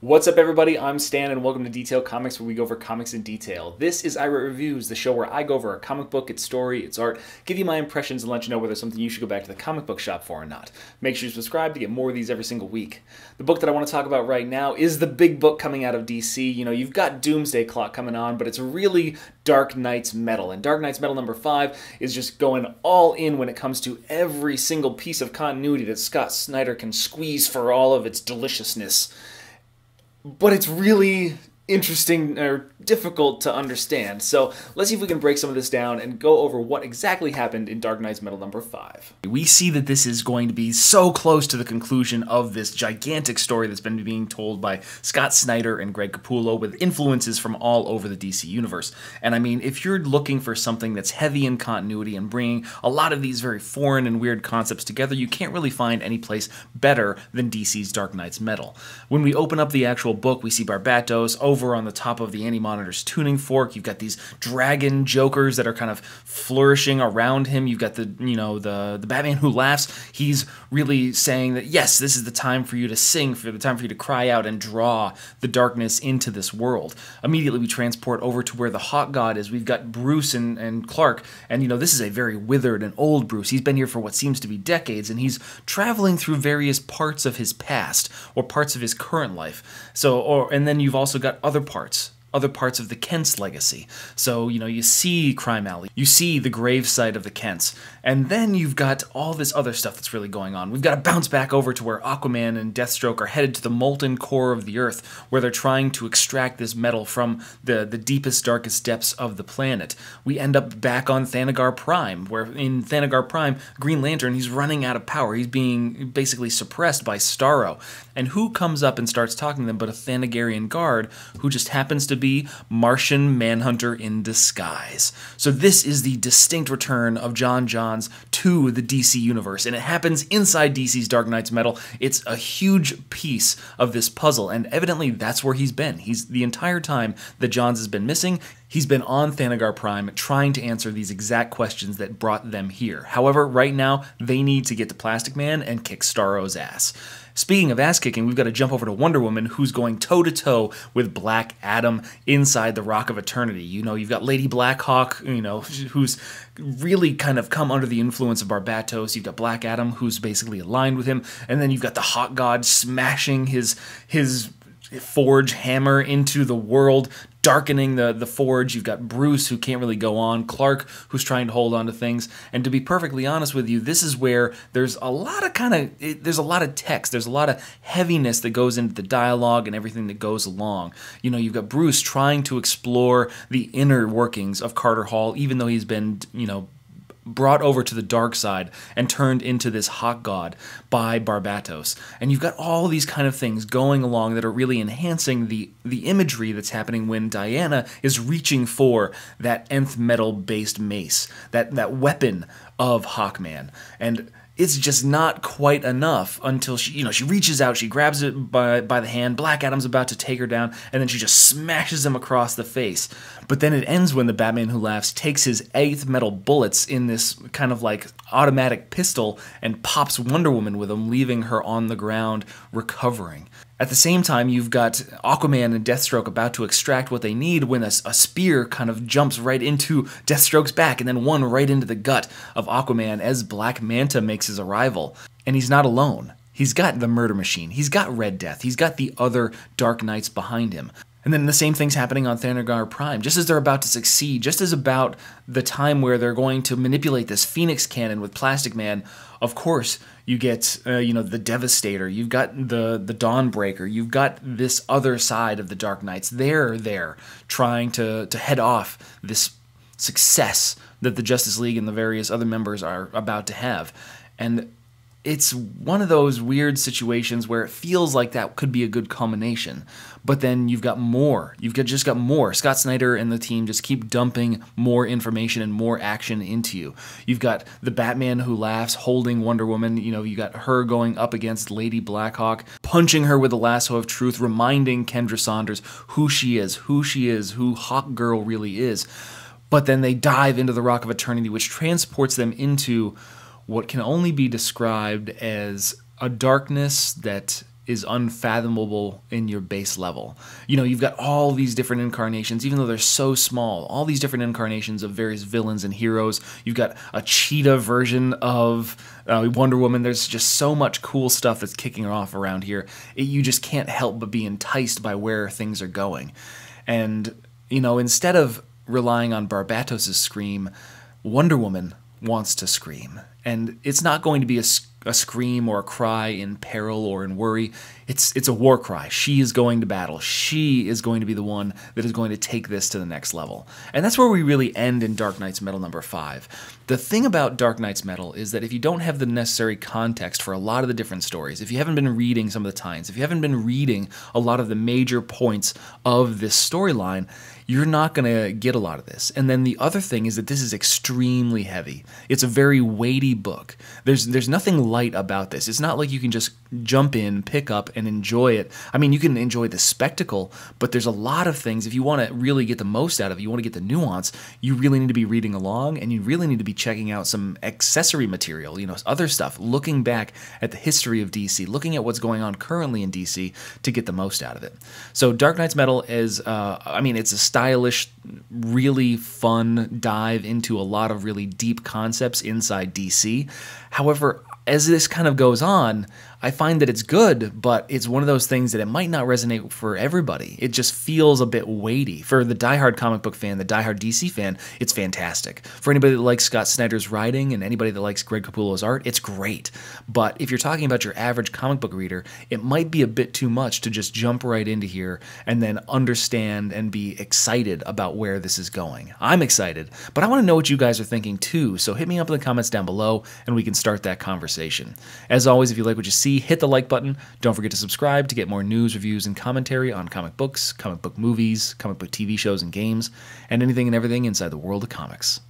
What's up, everybody? I'm Stan, and welcome to Detail Comics, where we go over comics in detail. This is iRate Reviews, the show where I go over a comic book, its story, its art, give you my impressions, and let you know whether it's something you should go back to the comic book shop for or not. Make sure you subscribe to get more of these every single week. The book that I want to talk about right now is the big book coming out of DC. You know, you've got Doomsday Clock coming on, but it's really Dark Knight's Metal. And Dark Knight's Metal number 5 is just going all in when it comes to every single piece of continuity that Scott Snyder can squeeze for all of its deliciousness. But it's really interesting or difficult to understand. So let's see if we can break some of this down and go over what exactly happened in Dark Knight's Metal number 5. We see that this is going to be so close to the conclusion of this gigantic story that's been being told by Scott Snyder and Greg Capullo with influences from all over the DC universe. And I mean, if you're looking for something that's heavy in continuity and bringing a lot of these very foreign and weird concepts together, you can't really find any place better than DC's Dark Knight's Metal. When we open up the actual book, we see Barbatos over on the top of the Anti-Monitor's tuning fork. You've got these dragon jokers that are kind of flourishing around him. You've got the Batman who laughs. He's really saying that, yes, this is the time for you to sing, for the time for you to cry out and draw the darkness into this world. Immediately we transport over to where the Hawk God is. We've got Bruce and Clark, and this is a very withered and old Bruce. He's been here for what seems to be decades, and he's traveling through various parts of his past or parts of his current life. And then you've also got other parts of the Kent's legacy. So, you see Crime Alley, you see the gravesite of the Kents, and then you've got all this other stuff that's really going on. We've got to bounce back over to where Aquaman and Deathstroke are headed to the molten core of the Earth, where they're trying to extract this metal from the deepest, darkest depths of the planet. We end up back on Thanagar Prime, where in Thanagar Prime, Green Lantern, he's running out of power. He's being basically suppressed by Starro. And who comes up and starts talking to them but a Thanagarian guard who just happens to be Martian Manhunter in disguise. So this is the distinct return of John Johns to the DC universe, and it happens inside DC's Dark Knight's Metal. It's a huge piece of this puzzle, and evidently that's where he's been. He's the entire time that Johns has been missing. He's been on Thanagar Prime trying to answer these exact questions that brought them here. However, right now, they need to get to Plastic Man and kick Starro's ass. Speaking of ass-kicking, we've got to jump over to Wonder Woman, who's going toe-to-toe with Black Adam inside the Rock of Eternity. You've got Lady Blackhawk, who's really kind of come under the influence of Barbatos. You've got Black Adam, who's basically aligned with him. And then you've got the Hawk God smashing his forge hammer into the world, darkening the forge. You've got Bruce, who can't really go on, Clark, who's trying to hold on to things. And to be perfectly honest with you, this is where there's a lot of text, there's a lot of heaviness that goes into the dialogue and everything that goes along. You've got Bruce trying to explore the inner workings of Carter Hall, even though he's been, brought over to the dark side and turned into this Hawk God by Barbatos. And you've got all these kind of things going along that are really enhancing the imagery that's happening when Diana is reaching for that nth metal-based mace, that weapon of Hawkman. And it's just not quite enough until she reaches out, she grabs it by the hand. Black Adam's about to take her down, and then she just smashes him across the face. But then it ends when the Batman Who Laughs takes his 8th metal bullets in this kind of like automatic pistol and pops Wonder Woman with them, leaving her on the ground recovering. At the same time, you've got Aquaman and Deathstroke about to extract what they need when a spear kind of jumps right into Deathstroke's back and then one right into the gut of Aquaman as Black Manta makes his arrival. And he's not alone. He's got the Murder Machine. He's got Red Death. He's got the other Dark Knights behind him. And then the same thing's happening on Thanagar Prime. Just as they're about to succeed, just as about the time where they're going to manipulate this Phoenix cannon with Plastic Man, of course, you get, the Devastator. You've got the Dawnbreaker. You've got this other side of the Dark Knights. They're there trying to head off this success that the Justice League and the various other members are about to have. And it's one of those weird situations where it feels like that could be a good culmination, but then you've got more. Just got more. Scott Snyder and the team just keep dumping more information and more action into you. You've got the Batman Who Laughs holding Wonder Woman. You got her going up against Lady Blackhawk, punching her with the lasso of truth, reminding Kendra Saunders who she is, who Hawk Girl really is. But then they dive into the Rock of Eternity, which transports them into what can only be described as a darkness that is unfathomable in your base level. You know, you've got all these different incarnations, even though they're so small, all these different incarnations of various villains and heroes. You've got a cheetah version of Wonder Woman. There's just so much cool stuff that's kicking off around here. You just can't help but be enticed by where things are going. And, you know, instead of relying on Barbatos' scream, Wonder Woman wants to scream. And it's not going to be a scream or a cry in peril or in worry. It's a war cry. She is going to battle. She is going to be the one that is going to take this to the next level. And that's where we really end in Dark Knight's Metal number 5. The thing about Dark Knight's Metal is that if you don't have the necessary context for a lot of the different stories, if you haven't been reading some of the tines, if you haven't been reading a lot of the major points of this storyline, you're not going to get a lot of this. And then the other thing is that this is extremely heavy. It's a very weighty book. There's nothing light about this. It's not like you can just jump in, pick up, and enjoy it. I mean, you can enjoy the spectacle, but there's a lot of things. If you want to really get the most out of it, you want to get the nuance, you really need to be reading along, and you really need to be checking out some accessory material, you know, other stuff, looking back at the history of DC, looking at what's going on currently in DC to get the most out of it. So Dark Knight's Metal is, I mean, it's a stylish, really fun dive into a lot of really deep concepts inside DC. However, as this kind of goes on, I find that it's good, but it's one of those things that it might not resonate for everybody. It just feels a bit weighty. For the diehard comic book fan, the diehard DC fan, it's fantastic. For anybody that likes Scott Snyder's writing and anybody that likes Greg Capullo's art, it's great. But if you're talking about your average comic book reader, it might be a bit too much to just jump right into here and then understand and be excited about where this is going. I'm excited, but I want to know what you guys are thinking too, so hit me up in the comments down below and we can start that conversation. As always, if you like what you see, hit the like button. Don't forget to subscribe to get more news, reviews, and commentary on comic books, comic book movies, comic book TV shows and games, and anything and everything inside the world of comics.